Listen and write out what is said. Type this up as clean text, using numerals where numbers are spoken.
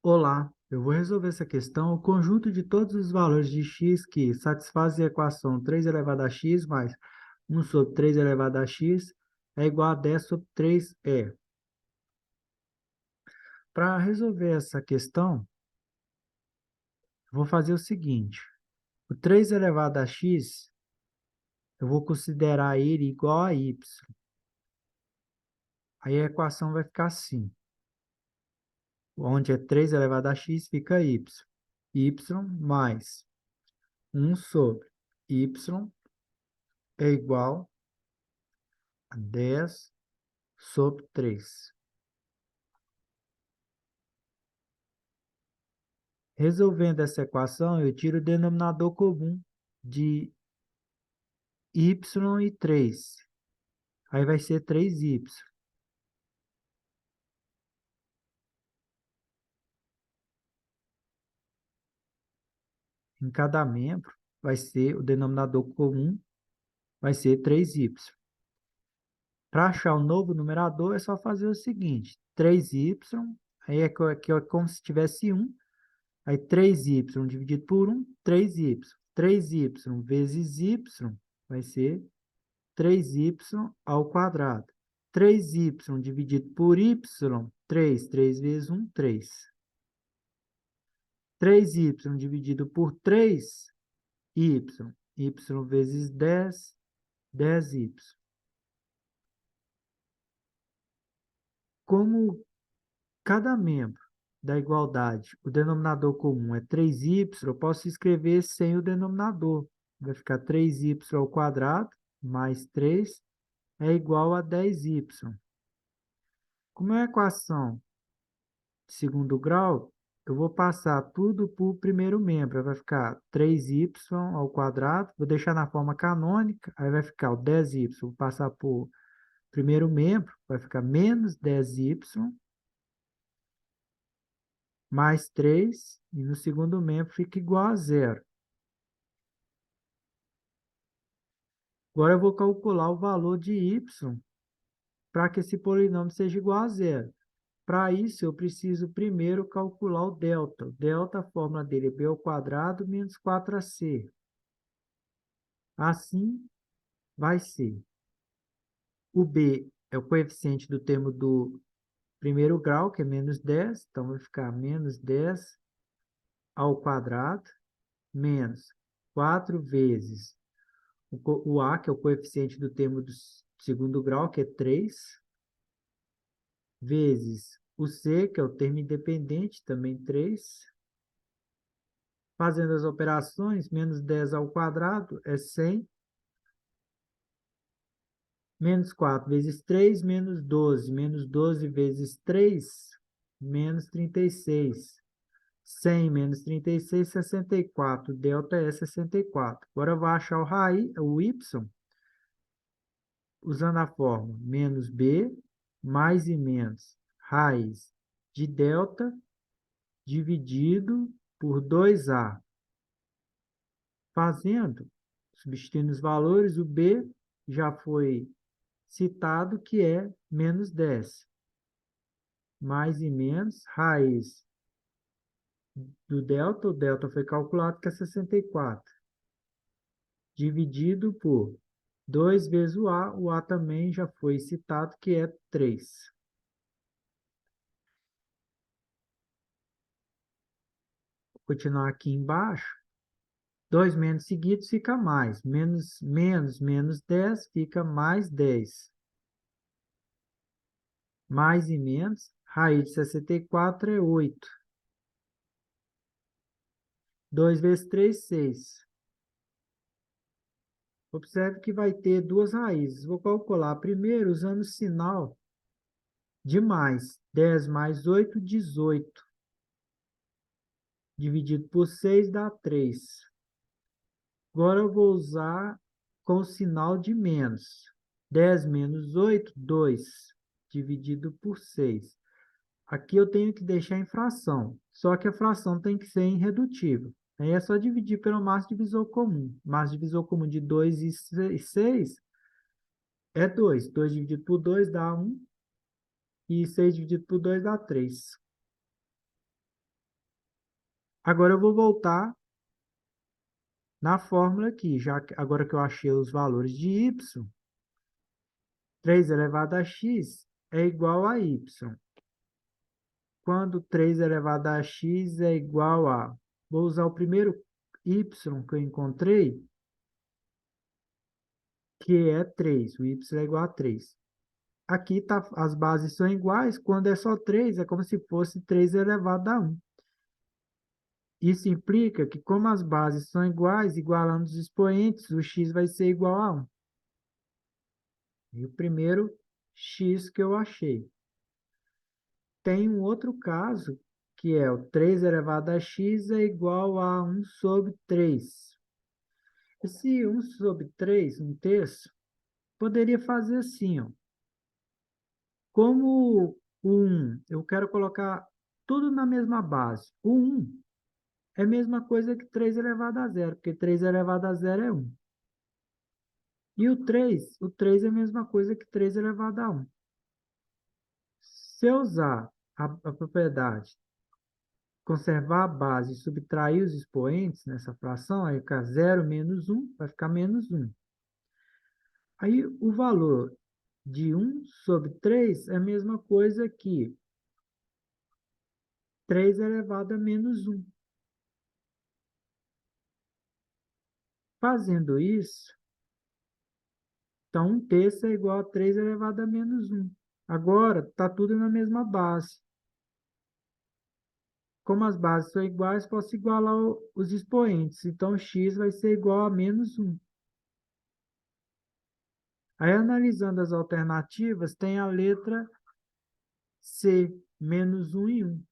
Olá, eu vou resolver essa questão. O conjunto de todos os valores de x que satisfazem a equação 3 elevado a x mais 1 sobre 3 elevado a x é igual a 10 sobre 3e. Para resolver essa questão, eu vou fazer o seguinte. O 3 elevado a x, eu vou considerar ele igual a y. Aí a equação vai ficar assim. Onde é 3 elevado a x, fica y. Y mais 1 sobre y é igual a 10 sobre 3. Resolvendo essa equação, eu tiro o denominador comum de y e 3. Aí vai ser 3y. Em cada membro, vai ser o denominador comum, vai ser 3y. Para achar o novo numerador, é só fazer o seguinte. 3y, aí é como se tivesse 1. Aí 3y dividido por 1, 3y. 3y vezes y vai ser 3y ao quadrado. 3y dividido por y, 3. 3 vezes 1, 3. 3y dividido por 3, y. Y vezes 10, 10y. Como cada membro da igualdade, o denominador comum é 3y, eu posso escrever sem o denominador. Vai ficar 3y ao quadrado mais 3 é igual a 10y. Como é a equação de segundo grau, eu vou passar tudo para o primeiro membro. Vai ficar 3y ao quadrado. Vou deixar na forma canônica. Aí vai ficar o 10y. Vou passar para o primeiro membro. Vai ficar menos 10y mais 3. E no segundo membro fica igual a zero. Agora eu vou calcular o valor de y para que esse polinômio seja igual a zero. Para isso, eu preciso primeiro calcular o delta. O delta, a fórmula dele é b ao quadrado menos 4ac. Assim, vai ser. O b é o coeficiente do termo do primeiro grau, que é menos 10. Então, vai ficar menos 10 ao quadrado, menos 4 vezes o a, que é o coeficiente do termo do segundo grau, que é 3, vezes o c, que é o termo independente, também 3. Fazendo as operações, menos 10 ao quadrado é 100. Menos 4 vezes 3, menos 12. Menos 12 vezes 3, menos 36. 100 menos 36, 64. Delta é 64. Agora eu vou achar o y, usando a fórmula menos b, mais e menos, raiz de delta, dividido por 2a. Fazendo, substituindo os valores, o b já foi citado, que é menos 10. Mais e menos, raiz do delta, o delta foi calculado, que é 64. Dividido por 2 vezes o a também já foi citado, que é 3. Vou continuar aqui embaixo. 2 menos seguidos fica mais. Menos 10 fica mais 10. Mais e menos, raiz de 64 é 8. 2 vezes 3, 6. Observe que vai ter duas raízes. Vou calcular primeiro usando o sinal de mais. 10 mais 8, 18. Dividido por 6 dá 3. Agora eu vou usar com o sinal de menos. 10 menos 8, 2. Dividido por 6. Aqui eu tenho que deixar em fração. Só que a fração tem que ser irredutível. Aí é só dividir pelo máximo divisor comum. Máximo divisor comum de 2 e 6 é 2. 2 dividido por 2 dá 1. E 6 dividido por 2 dá 3. Agora eu vou voltar na fórmula aqui, agora que eu achei os valores de y, 3 elevado a x é igual a y. Quando 3 elevado a x é igual a... Vou usar o primeiro y que eu encontrei, que é 3. O y é igual a 3. Aqui tá, as bases são iguais. Quando é só 3, é como se fosse 3 elevado a 1. Isso implica que, como as bases são iguais, igualando os expoentes, o x vai ser igual a 1. E o primeiro x que eu achei. Tem um outro caso, que é o 3 elevado a x é igual a 1 sobre 3. Esse 1 sobre 3, um terço, poderia fazer assim, ó. Como o 1, eu quero colocar tudo na mesma base. O 1 é a mesma coisa que 3 elevado a zero, porque 3 elevado a zero é 1. E o 3 é a mesma coisa que 3 elevado a 1. Se eu usar a propriedade conservar a base e subtrair os expoentes nessa fração, aí fica 0 menos 1, vai ficar menos 1. Aí o valor de 1 sobre 3 é a mesma coisa que 3 elevado a menos 1. Fazendo isso, então 1 terço é igual a 3 elevado a menos 1. Agora, está tudo na mesma base. Como as bases são iguais, posso igualar os expoentes. Então, x vai ser igual a menos 1. Aí, analisando as alternativas, tem a letra C, menos 1 e 1.